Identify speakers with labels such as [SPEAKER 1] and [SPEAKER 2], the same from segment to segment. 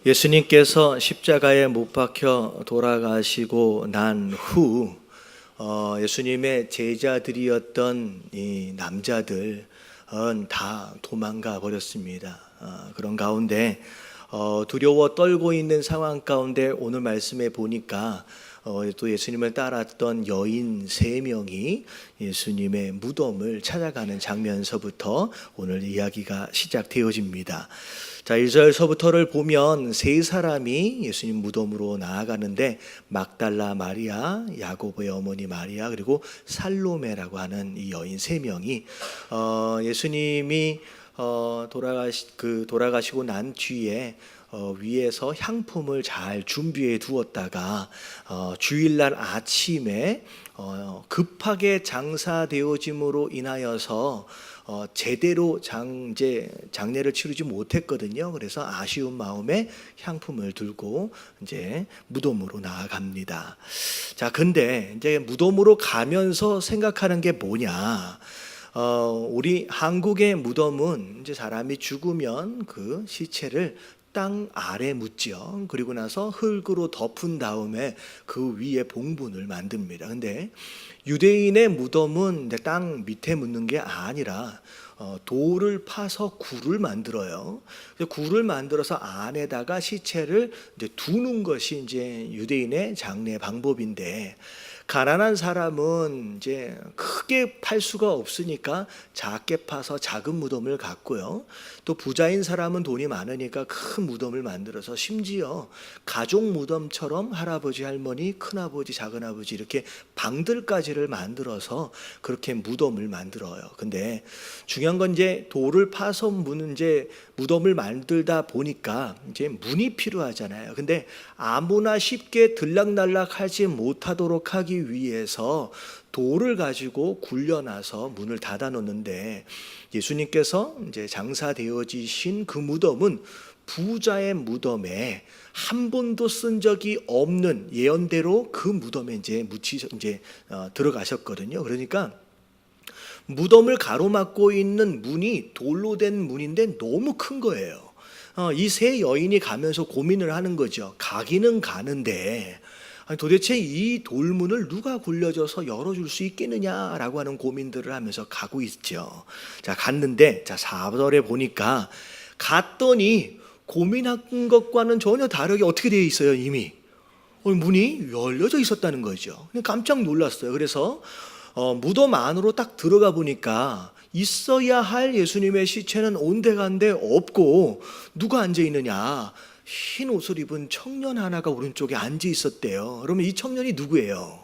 [SPEAKER 1] 예수님께서 십자가에 못 박혀 돌아가시고 난 후 예수님의 제자들이었던 이 남자들은 다 도망가 버렸습니다. 그런 가운데 두려워 떨고 있는 상황 가운데 오늘 말씀에 보니까 또 예수님을 따랐던 여인 3명이 예수님의 무덤을 찾아가는 장면서부터 오늘 이야기가 시작되어집니다. 자, 1절서부터를 보면 3사람이 예수님 무덤으로 나아가는데 막달라 마리아, 야고보의 어머니 마리아, 그리고 살로메라고 하는 이 여인 3명이 예수님이 돌아가시고 난 뒤에 위에서 향품을 잘 준비해 두었다가 주일날 아침에 급하게 장사되어짐으로 인하여서 제대로 장례를 치르지 못했거든요. 그래서 아쉬운 마음에 향품을 들고 이제 무덤으로 나아갑니다. 자, 근데 이제 무덤으로 가면서 생각하는 게 뭐냐? 우리 한국의 무덤은 이제 사람이 죽으면 그 시체를 땅 아래 묻죠. 그리고 나서 흙으로 덮은 다음에 그 위에 봉분을 만듭니다. 근데 유대인의 무덤은 땅 밑에 묻는 게 아니라 돌을 파서 굴을 만들어요. 굴을 만들어서 안에다가 시체를 이제 두는 것이 이제 유대인의 장례 방법인데, 가난한 사람은 이제 크게 팔 수가 없으니까 작게 파서 작은 무덤을 갖고요. 또 부자인 사람은 돈이 많으니까 큰 무덤을 만들어서 심지어 가족 무덤처럼 할아버지, 할머니, 큰아버지, 작은아버지 이렇게 방들까지를 만들어서 그렇게 무덤을 만들어요. 근데 중요한 건 이제 돌을 파서 이제 무덤을 만들다 보니까 이제 문이 필요하잖아요. 근데 아무나 쉽게 들락날락하지 못하도록 하기 위해서 돌을 가지고 굴려놔서 문을 닫아 놓는데, 예수님께서 이제 장사되어지신 그 무덤은 부자의 무덤에 한 번도 쓴 적이 없는 예언대로 그 무덤에 이제 들어가셨거든요. 그러니까 무덤을 가로막고 있는 문이 돌로 된 문인데 너무 큰 거예요. 이 3 여인이 가면서 고민을 하는 거죠. 가기는 가는데 도대체 이 돌문을 누가 굴려줘서 열어줄 수 있겠느냐라고 하는 고민들을 하면서 가고 있죠. 자, 갔는데 4절에 보니까 갔더니 고민한 것과는 전혀 다르게 어떻게 되어 있어요? 이미 문이 열려져 있었다는 거죠. 깜짝 놀랐어요. 그래서 무덤 안으로 딱 들어가 보니까 있어야 할 예수님의 시체는 온데간데 없고, 누가 앉아 있느냐? 흰 옷을 입은 청년 하나가 오른쪽에 앉아 있었대요. 그러면 이 청년이 누구예요?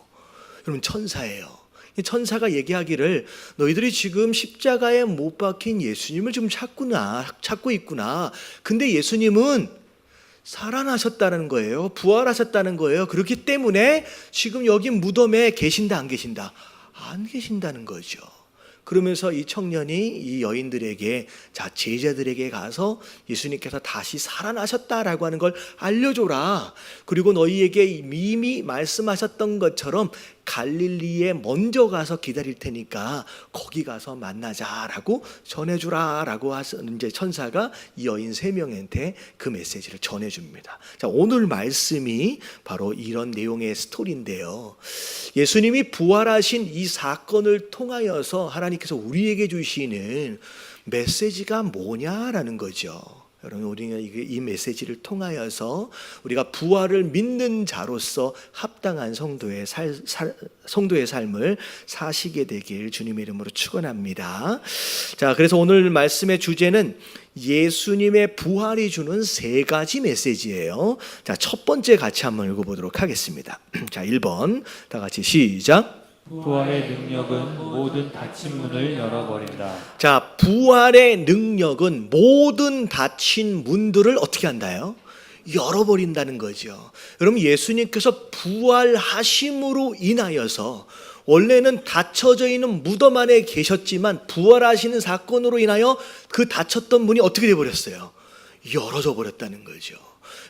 [SPEAKER 1] 여러분, 천사예요. 천사가 얘기하기를 너희들이 지금 십자가에 못 박힌 예수님을 지금 찾고 있구나. 근데 예수님은 살아나셨다는 거예요. 부활하셨다는 거예요. 그렇기 때문에 지금 여기 무덤에 계신다, 안 계신다? 안 계신다는 거죠. 그러면서 이 청년이 이 여인들에게, 제자들에게 가서 예수님께서 다시 살아나셨다라고 하는 걸 알려줘라. 그리고 너희에게 이미 말씀하셨던 것처럼 갈릴리에 먼저 가서 기다릴 테니까 거기 가서 만나자라고 전해주라라고 이제 천사가 이 여인 3명한테 그 메시지를 전해줍니다. 자, 오늘 말씀이 바로 이런 내용의 스토리인데요. 예수님이 부활하신 이 사건을 통하여서 하나님께서 우리에게 주시는 메시지가 뭐냐라는 거죠. 여러분, 우리가 이 메시지를 통하여서 우리가 부활을 믿는 자로서 합당한 성도의 삶을 사시게 되길 주님의 이름으로 축원합니다. 자, 그래서 오늘 말씀의 주제는 예수님의 부활이 주는 3가지 메시지예요. 자, 첫 번째 같이 한번 읽어보도록 하겠습니다. 자, 1번 다 같이 시작.
[SPEAKER 2] 부활의 능력은 모든 닫힌 문을 열어버린다.
[SPEAKER 1] 자, 부활의 능력은 모든 닫힌 문들을 어떻게 한다요? 열어버린다는 거죠. 여러분, 예수님께서 부활하심으로 인하여서 원래는 닫혀져 있는 무덤 안에 계셨지만 부활하시는 사건으로 인하여 그 닫혔던 문이 어떻게 되어버렸어요? 열어져 버렸다는 거죠.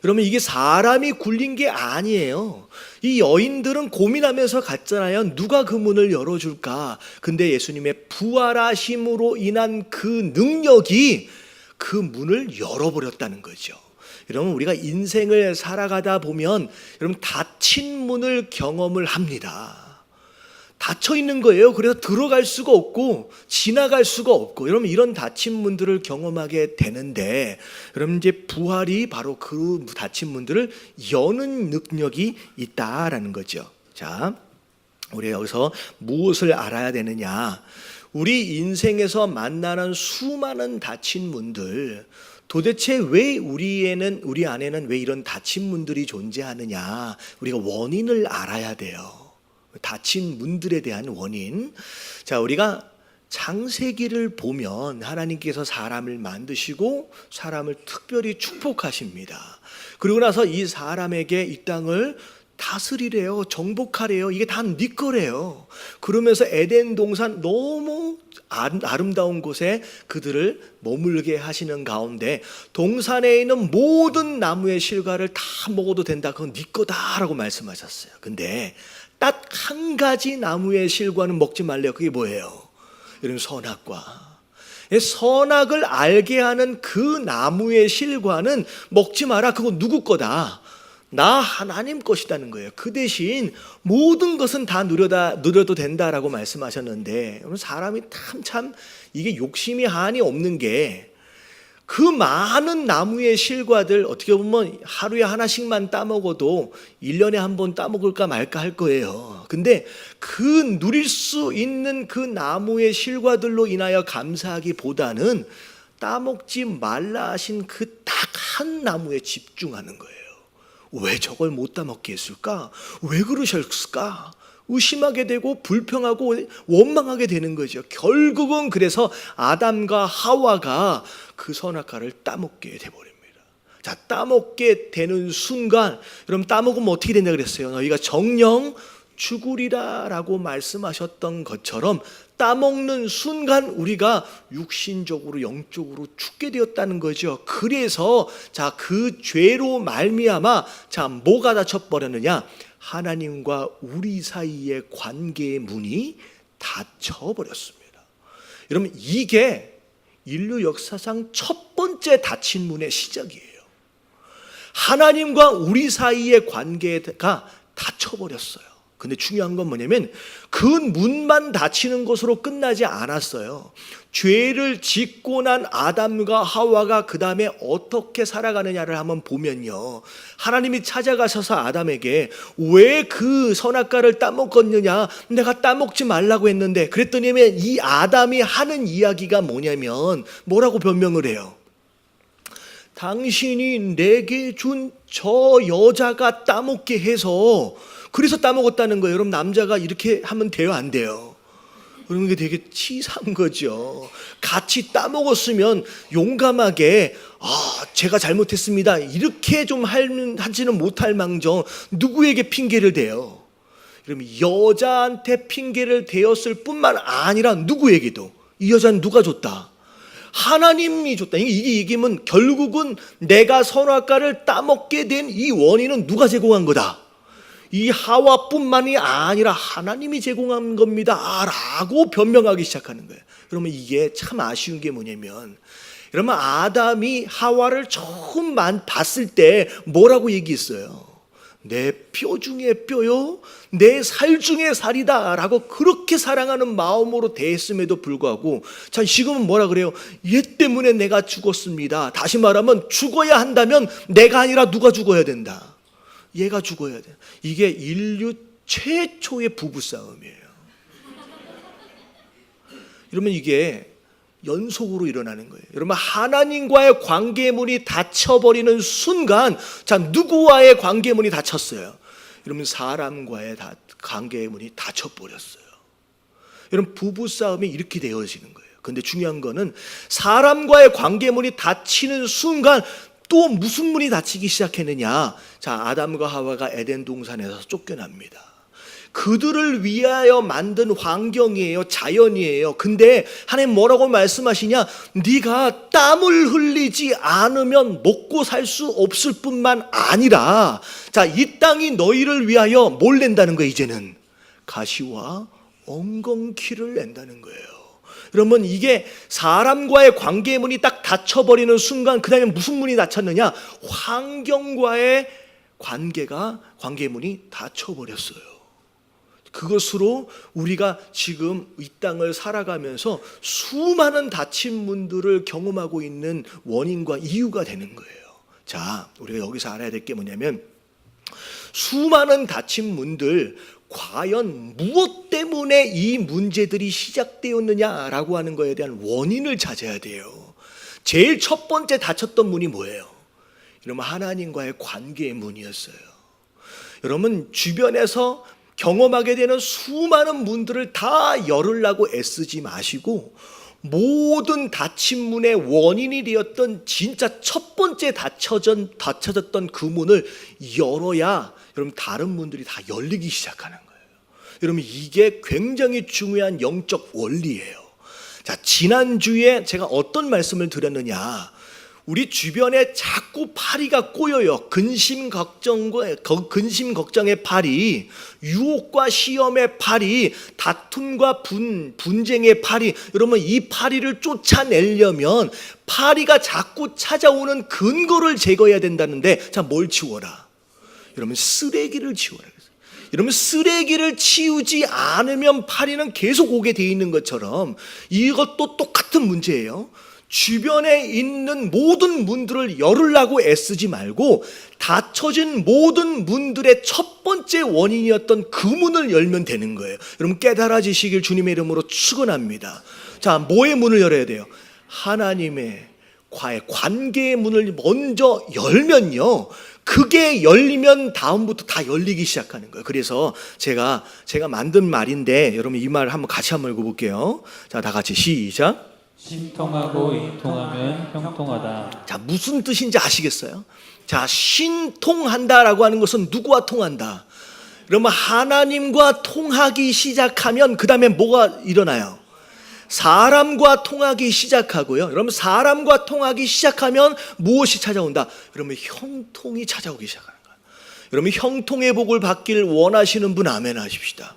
[SPEAKER 1] 여러분, 이게 사람이 굴린 게 아니에요. 이 여인들은 고민하면서 갔잖아요. 누가 그 문을 열어줄까? 근데 예수님의 부활하심으로 인한 그 능력이 그 문을 열어버렸다는 거죠. 여러분, 우리가 인생을 살아가다 보면 여러분 닫힌 문을 경험을 합니다. 닫혀 있는 거예요. 그래서 들어갈 수가 없고 지나갈 수가 없고, 여러분 이런 닫힌 문들을 경험하게 되는데, 여러분 이제 부활이 바로 그 닫힌 문들을 여는 능력이 있다라는 거죠. 자, 우리 여기서 무엇을 알아야 되느냐? 우리 인생에서 만나는 수많은 닫힌 문들, 도대체 왜 우리 안에는 왜 이런 닫힌 문들이 존재하느냐? 우리가 원인을 알아야 돼요. 닫힌 문들에 대한 원인. 자, 우리가 창세기를 보면 하나님께서 사람을 만드시고 사람을 특별히 축복하십니다. 그리고 나서 이 사람에게 이 땅을 다스리래요. 정복하래요. 이게 다 네 거래요. 그러면서 에덴 동산 너무 아름다운 곳에 그들을 머물게 하시는 가운데, 동산에 있는 모든 나무의 실과를 다 먹어도 된다. 그건 네 거다라고 말씀하셨어요. 근데 딱 한 가지 나무의 실과는 먹지 말래요. 그게 뭐예요? 여러분, 선악과. 선악을 알게 하는 그 나무의 실과는 먹지 마라. 그거 누구 거다? 나 하나님 것이라는 거예요. 그 대신 모든 것은 다 누려도 된다라고 말씀하셨는데, 사람이 참 이게 욕심이 한이 없는 게, 그 많은 나무의 실과들 어떻게 보면 하루에 하나씩만 따먹어도 1년에 한 번 따먹을까 말까 할 거예요. 근데 그 누릴 수 있는 그 나무의 실과들로 인하여 감사하기보다는 따먹지 말라 하신 그 딱 한 나무에 집중하는 거예요. 왜 저걸 못 따먹게 했을까? 왜 그러셨을까? 의심하게 되고 불평하고 원망하게 되는 거죠. 결국은 그래서 아담과 하와가 그 선악과를 따먹게 돼버립니다. 자, 따먹게 되는 순간, 여러분 따먹으면 어떻게 된다 그랬어요? 너희가 정령 죽으리라 라고 말씀하셨던 것처럼 따먹는 순간 우리가 육신적으로 영적으로 죽게 되었다는 거죠. 그래서 자, 그 죄로 말미암아 자, 뭐가 닫혀버렸느냐? 하나님과 우리 사이의 관계의 문이 닫혀버렸습니다. 여러분, 이게 인류 역사상 첫 번째 닫힌 문의 시작이에요. 하나님과 우리 사이의 관계가 닫혀버렸어요. 근데 중요한 건 뭐냐면 그 문만 닫히는 것으로 끝나지 않았어요. 죄를 짓고 난 아담과 하와가 그 다음에 어떻게 살아가느냐를 한번 보면요, 하나님이 찾아가셔서 아담에게 왜 그 선악과를 따먹었느냐, 내가 따먹지 말라고 했는데, 그랬더니 이 아담이 하는 이야기가 뭐냐면 뭐라고 변명을 해요? 당신이 내게 준 저 여자가 따먹게 해서 그래서 따먹었다는 거예요. 여러분, 남자가 이렇게 하면 돼요, 안 돼요? 그러면 이게 되게 치사한 거죠. 같이 따먹었으면 용감하게 제가 잘못했습니다 이렇게 좀 하지는 못할 망정 누구에게 핑계를 대요? 그러면 여자한테 핑계를 대었을 뿐만 아니라 누구에게도, 이 여자는 누가 줬다? 하나님이 줬다. 이게 얘기면 결국은 내가 선악과를 따먹게 된 이 원인은 누가 제공한 거다? 이 하와뿐만이 아니라 하나님이 제공한 겁니다 라고 변명하기 시작하는 거예요. 그러면 이게 참 아쉬운 게 뭐냐면, 여러분 아담이 하와를 처음 봤을 때 뭐라고 얘기했어요? 내 뼈 중에 뼈요, 내 살 중에 살이다 라고 그렇게 사랑하는 마음으로 대했음에도 불구하고, 자, 지금은 뭐라 그래요? 얘 때문에 내가 죽었습니다. 다시 말하면 죽어야 한다면 내가 아니라 누가 죽어야 된다? 얘가 죽어야 돼. 이게 인류 최초의 부부싸움이에요. 이러면 이게 연속으로 일어나는 거예요. 여러분, 하나님과의 관계의 문이 닫혀버리는 순간, 자, 누구와의 관계의 문이 닫혔어요? 여러분, 사람과의 관계의 문이 닫혀버렸어요. 여러분, 부부싸움이 이렇게 되어지는 거예요. 근데 중요한 거는 사람과의 관계의 문이 닫히는 순간 또 무슨 문이 닫히기 시작했느냐? 자, 아담과 하와가 에덴 동산에서 쫓겨납니다. 그들을 위하여 만든 환경이에요. 자연이에요. 근데 하나님 뭐라고 말씀하시냐? 네가 땀을 흘리지 않으면 먹고 살 수 없을 뿐만 아니라, 자, 이 땅이 너희를 위하여 뭘 낸다는 거예요? 이제는 가시와 엉겅퀴를 낸다는 거예요. 그러면 이게 사람과의 관계의 문이 딱 닫혀버리는 순간 그 다음에 무슨 문이 닫혔느냐? 환경과의 관계의 문이 닫혀버렸어요. 그것으로 우리가 지금 이 땅을 살아가면서 수많은 닫힌 문들을 경험하고 있는 원인과 이유가 되는 거예요. 자, 우리가 여기서 알아야 될 게 뭐냐면 수많은 닫힌 문들, 과연 무엇 때문에 이 문제들이 시작되었느냐라고 하는 것에 대한 원인을 찾아야 돼요. 제일 첫 번째 닫혔던 문이 뭐예요? 여러분, 하나님과의 관계의 문이었어요. 여러분, 주변에서 경험하게 되는 수많은 문들을 다 열으려고 애쓰지 마시고 모든 닫힌 문의 원인이 되었던 진짜 첫 번째 닫혀졌던 그 문을 열어야 여러분 다른 문들이 다 열리기 시작하는 거예요. 여러분, 이게 굉장히 중요한 영적 원리예요. 자, 지난주에 제가 어떤 말씀을 드렸느냐? 우리 주변에 자꾸 파리가 꼬여요. 근심 걱정의 파리, 유혹과 시험의 파리, 다툼과 분쟁의 파리. 여러분, 이 파리를 쫓아내려면 파리가 자꾸 찾아오는 근거를 제거해야 된다는데, 자, 뭘 치워라? 여러분, 쓰레기를 치워라. 여러분, 쓰레기를 치우지 않으면 파리는 계속 오게 돼 있는 것처럼 이것도 똑같은 문제예요. 주변에 있는 모든 문들을 열으려고 애쓰지 말고 닫혀진 모든 문들의 첫 번째 원인이었던 그 문을 열면 되는 거예요. 여러분, 깨달아지시길 주님의 이름으로 축원합니다. 자, 뭐의 문을 열어야 돼요? 하나님의 관계의 문을 먼저 열면요, 그게 열리면 다음부터 다 열리기 시작하는 거예요. 그래서 제가 만든 말인데 여러분, 이 말 한번 같이 한번 읽어볼게요. 자, 다 같이 시작.
[SPEAKER 2] 신통하고 이통하면 형통하다.
[SPEAKER 1] 자, 무슨 뜻인지 아시겠어요? 자, 신통한다라고 하는 것은 누구와 통한다? 그러면 하나님과 통하기 시작하면 그 다음에 뭐가 일어나요? 사람과 통하기 시작하고요. 여러분, 사람과 통하기 시작하면 무엇이 찾아온다? 여러분, 형통이 찾아오기 시작하는 거예요. 여러분, 형통의 복을 받기를 원하시는 분 아멘 하십시다.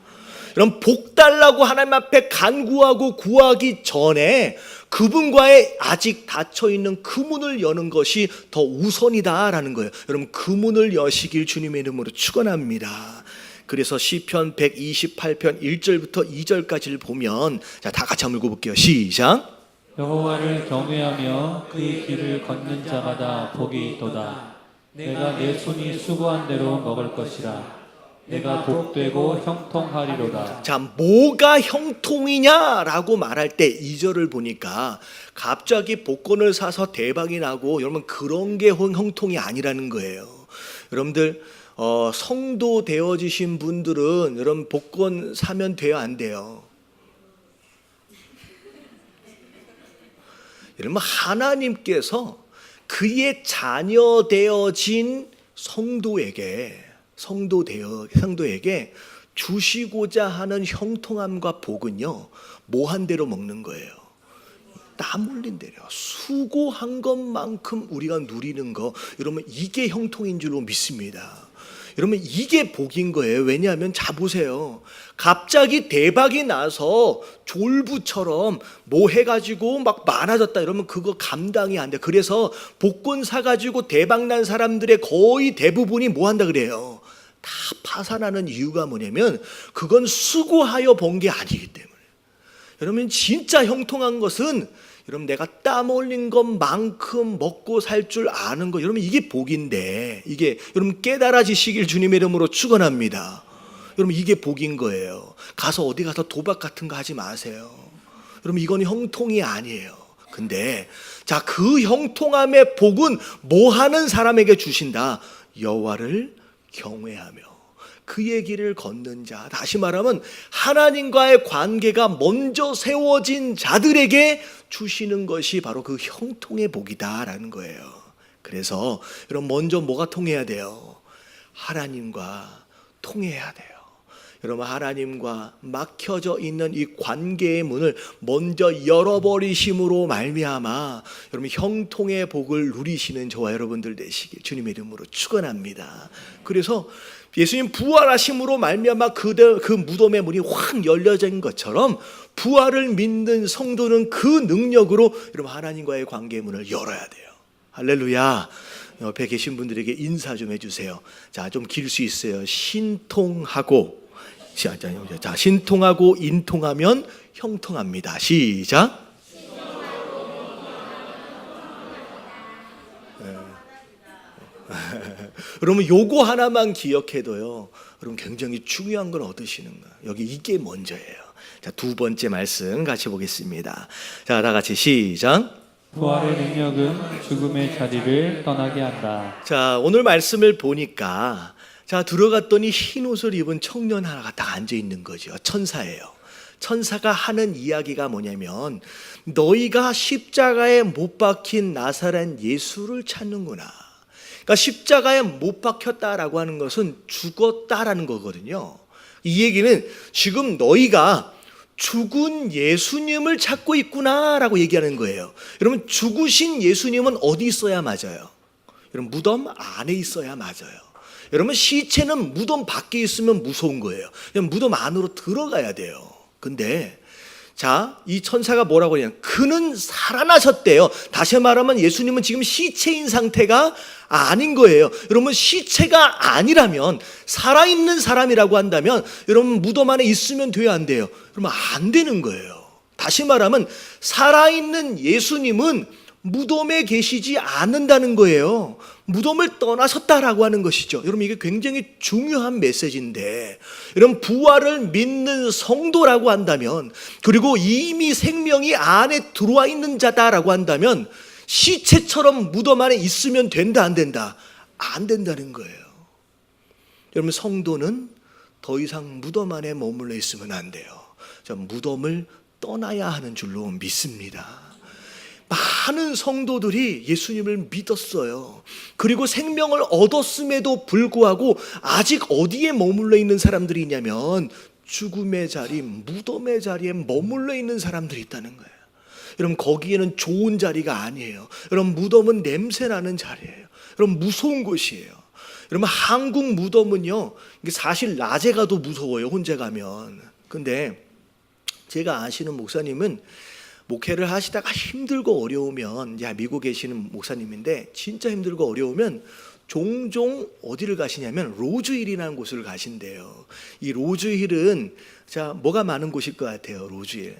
[SPEAKER 1] 여러분, 복 달라고 하나님 앞에 간구하고 구하기 전에 그분과의 아직 닫혀있는 그 문을 여는 것이 더 우선이다라는 거예요. 여러분, 그 문을 여시길 주님의 이름으로 축원합니다. 그래서 시편 128편 1절부터 2절까지를 보면, 자, 다 같이 한번 읽어볼게요. 시작.
[SPEAKER 2] 여호와를 경외하며 그의 길을 걷는 자마다 복이 있도다. 내가 내 손이 수고한 대로 먹을 것이라. 내가 복되고 형통하리로다.
[SPEAKER 1] 자, 뭐가 형통이냐라고 말할 때 2절을 보니까 갑자기 복권을 사서 대박이 나고 여러분, 그런 게 형통이 아니라는 거예요. 여러분들, 성도 되어지신 분들은 여러분 복권 사면 돼요, 안 돼요? 여러분, 하나님께서 그의 자녀 되어진 성도에게 주시고자 하는 형통함과 복은요, 뭐 한 대로 먹는 거예요? 땀 흘린 대로 수고한 것만큼 우리가 누리는 거, 여러분, 이게 형통인 줄로 믿습니다. 여러분, 이게 복인 거예요. 왜냐하면, 자, 보세요. 갑자기 대박이 나서 졸부처럼 뭐 해가지고 막 많아졌다 이러면 그거 감당이 안 돼. 그래서 복권 사가지고 대박 난 사람들의 거의 대부분이 뭐 한다 그래요? 다 파산하는 이유가 뭐냐면 그건 수고하여 번 게 아니기 때문에. 여러분, 진짜 형통한 것은 여러분, 내가 땀 흘린 것만큼 먹고 살 줄 아는 거, 여러분, 이게 복인데, 이게 여러분 깨달아지시길 주님의 이름으로 축원합니다. 여러분, 이게 복인 거예요. 어디 가서 도박 같은 거 하지 마세요. 여러분, 이건 형통이 아니에요. 근데 자, 그 형통함의 복은 뭐 하는 사람에게 주신다? 여호와를 경외하며 그의 길을 걷는 자, 다시 말하면 하나님과의 관계가 먼저 세워진 자들에게 주시는 것이 바로 그 형통의 복이다라는 거예요. 그래서 여러분, 먼저 뭐가 통해야 돼요? 하나님과 통해야 돼요. 여러분, 하나님과 막혀져 있는 이 관계의 문을 먼저 열어버리심으로 말미암아 여러분 형통의 복을 누리시는 저와 여러분들 되시길 주님의 이름으로 축원합니다. 그래서 예수님 부활하심으로 말미암아 그 무덤의 문이 확 열려진 것처럼 부활을 믿는 성도는 그 능력으로 여러분 하나님과의 관계의 문을 열어야 돼요. 할렐루야. 옆에 계신 분들에게 인사 좀 해주세요. 자, 좀 길 수 있어요. 신통하고, 자, 신통하고 인통하면 형통합니다. 시작. 여러분 요거 하나만 기억해도요, 여러분 굉장히 중요한 걸 얻으시는 거예요. 여기 이게 먼저예요. 자, 두 번째 말씀 같이 보겠습니다. 자, 다 같이 시작.
[SPEAKER 2] 부활의 능력은 죽음의 자리를 떠나게 한다.
[SPEAKER 1] 자, 오늘 말씀을 보니까 자, 들어갔더니 흰 옷을 입은 청년 하나가 딱 앉아 있는 거죠. 천사예요. 천사가 하는 이야기가 뭐냐면 너희가 십자가에 못 박힌 나사렛 예수를 찾는구나. 그러니까 십자가에 못 박혔다라고 하는 것은 죽었다라는 거거든요. 이 얘기는 지금 너희가 죽은 예수님을 찾고 있구나라고 얘기하는 거예요. 여러분, 죽으신 예수님은 어디 있어야 맞아요? 여러분, 무덤 안에 있어야 맞아요. 여러분, 시체는 무덤 밖에 있으면 무서운 거예요. 그냥 무덤 안으로 들어가야 돼요. 근데 자, 이 천사가 뭐라고 하냐면 그는 살아나셨대요. 다시 말하면 예수님은 지금 시체인 상태가 아닌 거예요. 여러분, 시체가 아니라면 살아있는 사람이라고 한다면 여러분 무덤 안에 있으면 돼요, 안 돼요? 그러면 안 되는 거예요. 다시 말하면 살아있는 예수님은 무덤에 계시지 않는다는 거예요. 무덤을 떠나셨다라고 하는 것이죠. 여러분, 이게 굉장히 중요한 메시지인데, 여러분 부활을 믿는 성도라고 한다면, 그리고 이미 생명이 안에 들어와 있는 자다라고 한다면 시체처럼 무덤 안에 있으면 된다, 안 된다? 안 된다는 거예요. 여러분, 성도는 더 이상 무덤 안에 머물러 있으면 안 돼요. 저 무덤을 떠나야 하는 줄로 믿습니다. 많은 성도들이 예수님을 믿었어요. 그리고 생명을 얻었음에도 불구하고 아직 어디에 머물러 있는 사람들이 있냐면 죽음의 자리, 무덤의 자리에 머물러 있는 사람들이 있다는 거예요. 여러분, 거기에는 좋은 자리가 아니에요. 여러분, 무덤은 냄새나는 자리예요. 여러분, 무서운 곳이에요. 여러분, 한국 무덤은요, 사실 낮에 가도 무서워요, 혼자 가면. 근데 제가 아시는 목사님은 목회를 하시다가 힘들고 어려우면, 미국에 계시는 목사님인데 진짜 힘들고 어려우면 종종 어디를 가시냐면 로즈힐이라는 곳을 가신대요. 이 로즈힐은 자, 뭐가 많은 곳일 것 같아요. 로즈힐,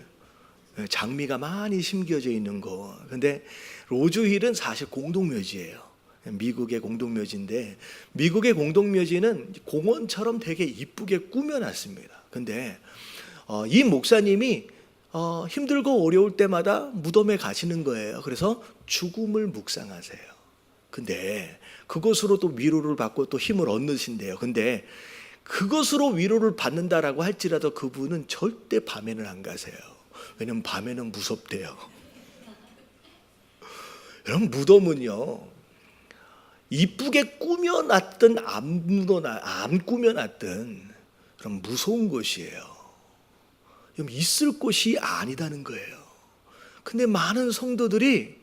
[SPEAKER 1] 장미가 많이 심겨져 있는 곳. 근데 로즈힐은 사실 공동묘지예요. 미국의 공동묘지인데, 미국의 공동묘지는 공원처럼 되게 이쁘게 꾸며놨습니다. 근데 이 목사님이 힘들고 어려울 때마다 무덤에 가시는 거예요. 그래서 죽음을 묵상하세요. 근데 그것으로 또 위로를 받고 또 힘을 얻으신대요. 근데 그것으로 위로를 받는다라고 할지라도 그분은 절대 밤에는 안 가세요. 왜냐면 밤에는 무섭대요. 여러분, 무덤은요, 이쁘게 꾸며놨든 안 꾸며놨든 그럼 무서운 곳이에요. 있을 곳이 아니다는 거예요. 근데 많은 성도들이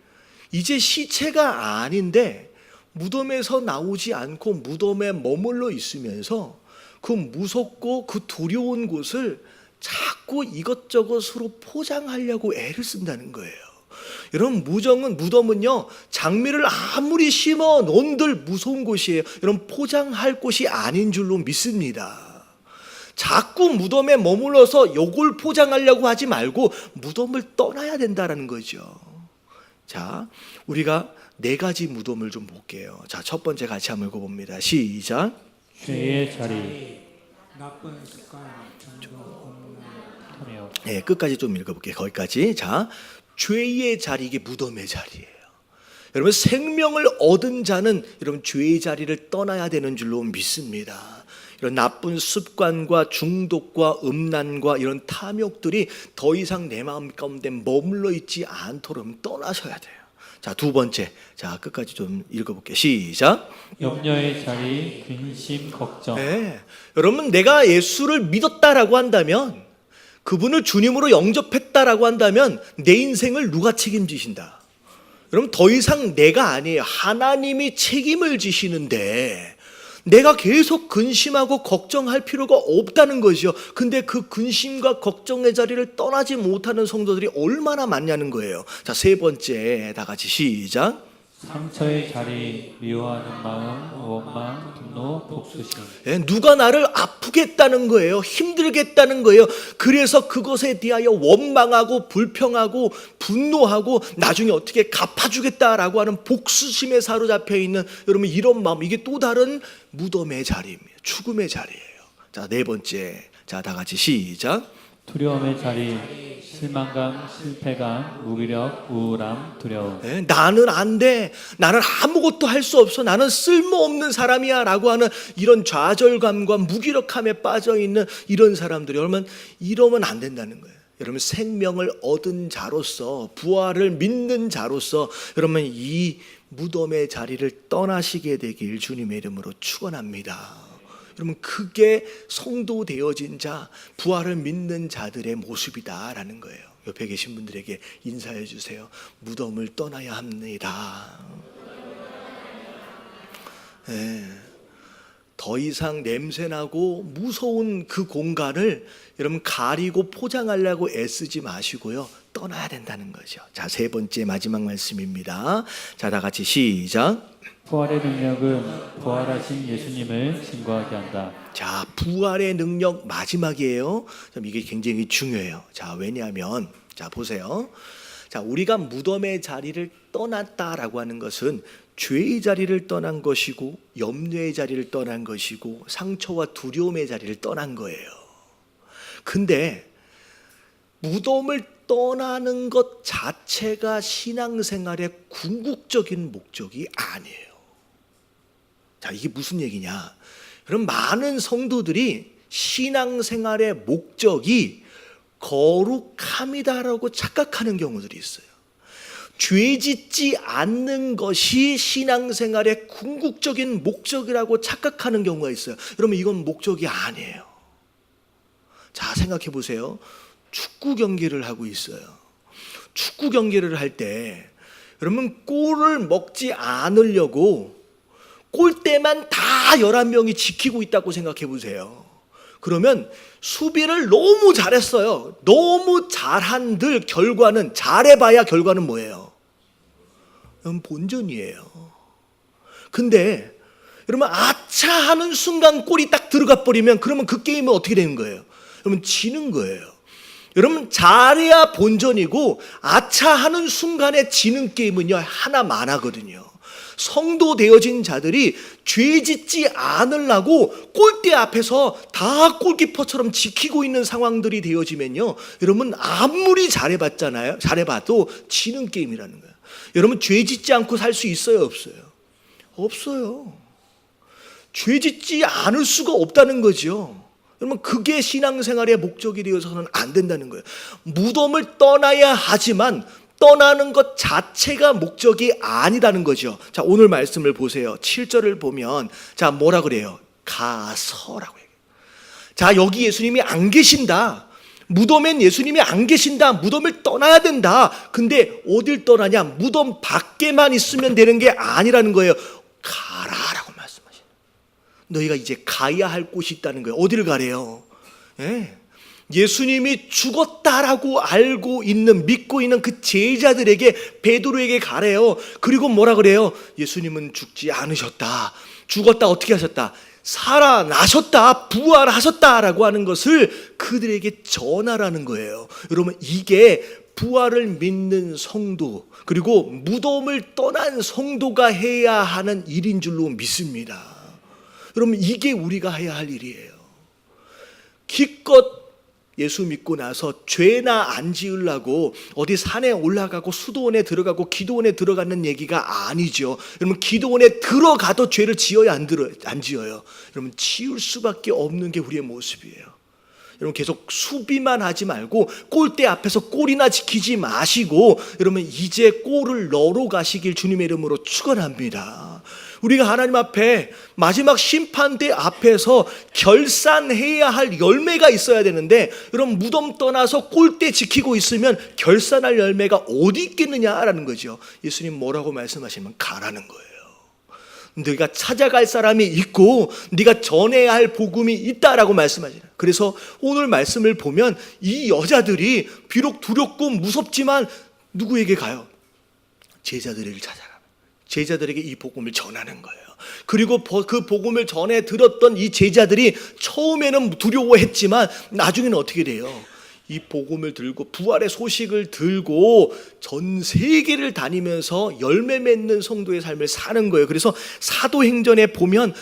[SPEAKER 1] 이제 시체가 아닌데 무덤에서 나오지 않고 무덤에 머물러 있으면서 그 무섭고 그 두려운 곳을 자꾸 이것저것으로 포장하려고 애를 쓴다는 거예요. 여러분, 무덤은요, 장미를 아무리 심어 놓은들 무서운 곳이에요. 여러분, 포장할 곳이 아닌 줄로 믿습니다. 자꾸 무덤에 머물러서 요걸 포장하려고 하지 말고 무덤을 떠나야 된다는 거죠. 자, 우리가 4가지 무덤을 좀 볼게요. 자, 첫 번째 같이 한번 읽어봅니다. 시작.
[SPEAKER 2] 죄의 자리.
[SPEAKER 3] 나쁜 습관,
[SPEAKER 2] 하며.
[SPEAKER 1] 네, 끝까지 좀 읽어볼게요. 거기까지. 자, 죄의 자리, 이게 무덤의 자리예요. 여러분, 생명을 얻은 자는 여러분 죄의 자리를 떠나야 되는 줄로 믿습니다. 이런 나쁜 습관과 중독과 음란과 이런 탐욕들이 더 이상 내 마음 가운데 머물러 있지 않도록 떠나셔야 돼요. 자, 두 번째. 자, 끝까지 좀 읽어볼게요. 시작.
[SPEAKER 2] 염려의 자리, 근심, 걱정.
[SPEAKER 1] 네. 여러분, 내가 예수를 믿었다라고 한다면, 그분을 주님으로 영접했다라고 한다면 내 인생을 누가 책임지신다? 여러분, 더 이상 내가 아니에요. 하나님이 책임을 지시는데 내가 계속 근심하고 걱정할 필요가 없다는 것이요. 근데 그 근심과 걱정의 자리를 떠나지 못하는 성도들이 얼마나 많냐는 거예요. 자, 세 번째, 다 같이 시작.
[SPEAKER 2] 상처의 자리, 미워하는 마음, 원망, 분노, 복수심.
[SPEAKER 1] 예, 누가 나를 아프게 했다는 거예요. 힘들게 했다는 거예요. 그래서 그것에 대하여 원망하고 불평하고 분노하고 나중에 어떻게 갚아주겠다라고 하는 복수심에 사로잡혀 있는 여러분, 이런 마음, 이게 또 다른 무덤의 자리입니다. 죽음의 자리예요. 자, 네 번째. 자, 다 같이 시작.
[SPEAKER 2] 두려움의 자리, 실망감, 실패감, 무기력, 우울함, 두려움.
[SPEAKER 1] 네, 나는 안 돼. 나는 아무것도 할 수 없어. 나는 쓸모없는 사람이야. 라고 하는 이런 좌절감과 무기력함에 빠져 있는 이런 사람들이, 여러분, 이러면 안 된다는 거예요. 여러분, 생명을 얻은 자로서, 부활을 믿는 자로서 여러분, 이 무덤의 자리를 떠나시게 되길 주님의 이름으로 축원합니다. 여러분, 그게 성도 되어진 자, 부활을 믿는 자들의 모습이다라는 거예요. 옆에 계신 분들에게 인사해 주세요. 무덤을 떠나야 합니다. 네. 더 이상 냄새나고 무서운 그 공간을 여러분 가리고 포장하려고 애쓰지 마시고요. 떠나야 된다는 거죠. 자, 세 번째 마지막 말씀입니다. 자, 다 같이 시작.
[SPEAKER 2] 부활의 능력은 부활하신 예수님을 증거하게 한다.
[SPEAKER 1] 자, 부활의 능력 마지막이에요. 이게 굉장히 중요해요. 자, 왜냐하면 자, 보세요. 자, 우리가 무덤의 자리를 떠났다라고 하는 것은 죄의 자리를 떠난 것이고 염려의 자리를 떠난 것이고 상처와 두려움의 자리를 떠난 거예요. 근데 무덤을 떠나는 것 자체가 신앙생활의 궁극적인 목적이 아니에요. 자, 이게 무슨 얘기냐? 그럼 많은 성도들이 신앙생활의 목적이 거룩함이다라고 착각하는 경우들이 있어요. 죄 짓지 않는 것이 신앙생활의 궁극적인 목적이라고 착각하는 경우가 있어요. 여러분, 이건 목적이 아니에요. 자, 생각해 보세요. 축구 경기를 하고 있어요. 축구 경기를 할 때 여러분, 골을 먹지 않으려고 골대만 다 11명이 지키고 있다고 생각해 보세요. 그러면 수비를 너무 잘했어요. 너무 잘한들 결과는, 잘해봐야 결과는 뭐예요? 본전이에요. 근데 여러분, 아차 하는 순간 골이 딱 들어가 버리면 그러면 그 게임은 어떻게 되는 거예요? 여러분, 지는 거예요. 여러분, 잘해야 본전이고 아차 하는 순간에 지는 게임은요, 하나만 하거든요. 성도 되어진 자들이 죄 짓지 않으려고 골대 앞에서 다 골키퍼처럼 지키고 있는 상황들이 되어지면요, 여러분, 아무리 잘해봐도 지는 게임이라는 거예요. 여러분, 죄 짓지 않고 살 수 있어요, 없어요? 없어요. 죄 짓지 않을 수가 없다는 거죠. 여러분, 그게 신앙생활의 목적이 되어서는 안 된다는 거예요. 무덤을 떠나야 하지만 떠나는 것 자체가 목적이 아니다는 거죠. 자, 오늘 말씀을 보세요. 7절을 보면 자, 뭐라 그래요? 가서라고 해요. 자, 여기 예수님이 안 계신다. 무덤엔 예수님이 안 계신다. 무덤을 떠나야 된다. 근데 어딜 떠나냐? 무덤 밖에만 있으면 되는 게 아니라는 거예요. 가라라고 말씀하시는. 너희가 이제 가야 할 곳이 있다는 거예요. 어디를 가래요? 예. 예수님이 죽었다라고 알고 있는, 믿고 있는 그 제자들에게, 베드로에게 가래요. 그리고 뭐라 그래요? 예수님은 죽지 않으셨다. 죽었다 어떻게 하셨다? 살아나셨다, 부활하셨다라고 하는 것을 그들에게 전하라는 거예요. 여러분, 이게 부활을 믿는 성도, 그리고 무덤을 떠난 성도가 해야 하는 일인 줄로 믿습니다. 여러분, 이게 우리가 해야 할 일이에요. 기껏 예수 믿고 나서 죄나 안 지으려고 어디 산에 올라가고 수도원에 들어가고 기도원에 들어가는 얘기가 아니죠. 여러분, 기도원에 들어가도 죄를 지어야 안 지어요? 여러분, 지을 수밖에 없는 게 우리의 모습이에요. 여러분 계속 수비만 하지 말고 골대 앞에서 골이나 지키지 마시고 여러분 이제 골을 넣으러 가시길 주님의 이름으로 축원합니다. 우리가 하나님 앞에 마지막 심판대 앞에서 결산해야 할 열매가 있어야 되는데 여러분 무덤 떠나서 골대 지키고 있으면 결산할 열매가 어디 있겠느냐라는 거죠. 예수님 뭐라고 말씀하시면 가라는 거예요. 네가 찾아갈 사람이 있고 네가 전해야 할 복음이 있다라고 말씀하시는. 그래서 오늘 말씀을 보면 이 여자들이 비록 두렵고 무섭지만 누구에게 가요? 제자들에게 찾아가. 제자들에게 이 복음을 전하는 거예요. 그리고 그 복음을 전해 들었던 이 제자들이 처음에는 두려워했지만 나중에는 어떻게 돼요? 이 복음을 들고 부활의 소식을 들고 전 세계를 다니면서 열매 맺는 성도의 삶을 사는 거예요. 그래서 사도행전에 보면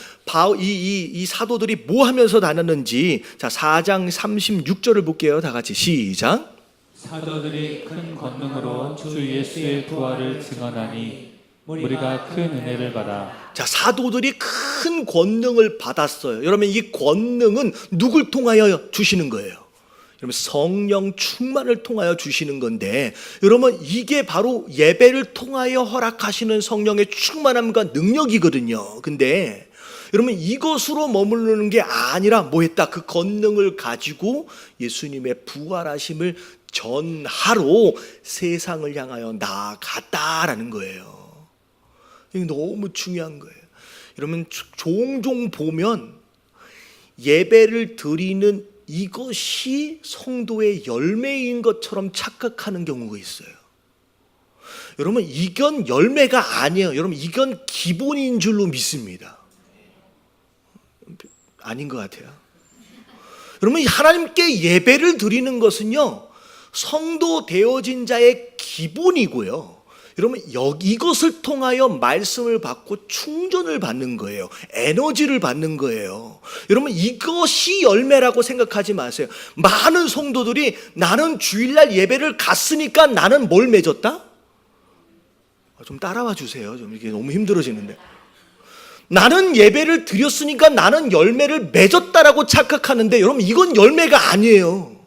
[SPEAKER 1] 이 사도들이 뭐 하면서 다녔는지, 자 4장 36절을 볼게요. 다 같이 시작.
[SPEAKER 2] 사도들이 큰 권능으로 주 예수의 부활을 증언하니 우리가 큰 은혜를 받아.
[SPEAKER 1] 자, 사도들이 큰 권능을 받았어요. 여러분 이 권능은 누굴 통하여 주시는 거예요? 여러분 성령 충만을 통하여 주시는 건데, 여러분 이게 바로 예배를 통하여 허락하시는 성령의 충만함과 능력이거든요. 근데 여러분 이것으로 머무르는 게 아니라 뭐 했다? 그 권능을 가지고 예수님의 부활하심을 전하러 세상을 향하여 나아갔다라는 거예요. 이게 너무 중요한 거예요. 여러분 종종 보면 예배를 드리는 이것이 성도의 열매인 것처럼 착각하는 경우가 있어요. 여러분 이건 열매가 아니에요. 여러분 이건 기본인 줄로 믿습니다. 아닌 것 같아요. 여러분 하나님께 예배를 드리는 것은요 성도 되어진 자의 기본이고요. 여러분 이것을 통하여 말씀을 받고 충전을 받는 거예요. 에너지를 받는 거예요. 여러분 이것이 열매라고 생각하지 마세요. 많은 성도들이 나는 주일날 예배를 갔으니까 나는 뭘 맺었다? 좀 따라와 주세요. 좀 이게 너무 힘들어지는데. 나는 예배를 드렸으니까 나는 열매를 맺었다라고 착각하는데 여러분 이건 열매가 아니에요.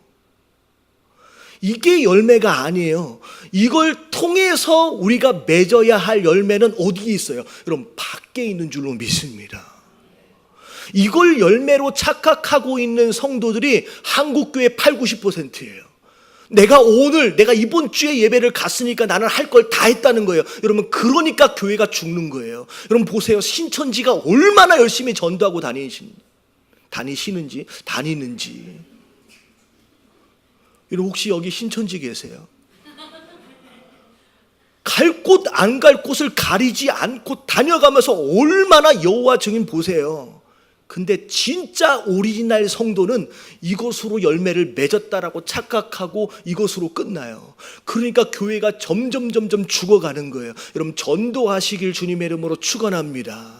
[SPEAKER 1] 이게 열매가 아니에요. 이걸 통해서 우리가 맺어야 할 열매는 어디에 있어요? 여러분 밖에 있는 줄로 믿습니다. 이걸 열매로 착각하고 있는 성도들이 한국교회 80-90%예요. 내가 이번 주에 예배를 갔으니까 나는 할 걸 다 했다는 거예요. 여러분 그러니까 교회가 죽는 거예요. 여러분 보세요. 신천지가 얼마나 열심히 전도하고 다니는지. 여러분 혹시 여기 신천지 계세요? 갈 곳 안 갈 곳을 가리지 않고 다녀가면서 얼마나 여호와 증인 보세요. 근데 진짜 오리지널 성도는 이것으로 열매를 맺었다라고 착각하고 이것으로 끝나요. 그러니까 교회가 점점 죽어가는 거예요. 여러분 전도하시길 주님의 이름으로 축원합니다.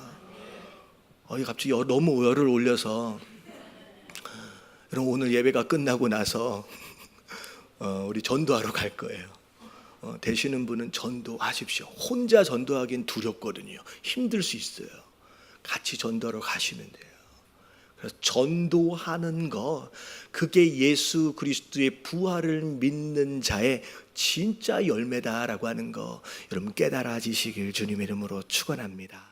[SPEAKER 1] 갑자기 너무 열을 올려서 여러분 오늘 예배가 끝나고 나서 우리 전도하러 갈 거예요. 되시는 분은 전도하십시오. 혼자 전도하기는 두렵거든요. 힘들 수 있어요. 같이 전도하러 가시면 돼요. 그래서 전도하는 거 그게 예수 그리스도의 부활을 믿는 자의 진짜 열매다라고 하는 거 여러분 깨달아지시길 주님의 이름으로 축원합니다.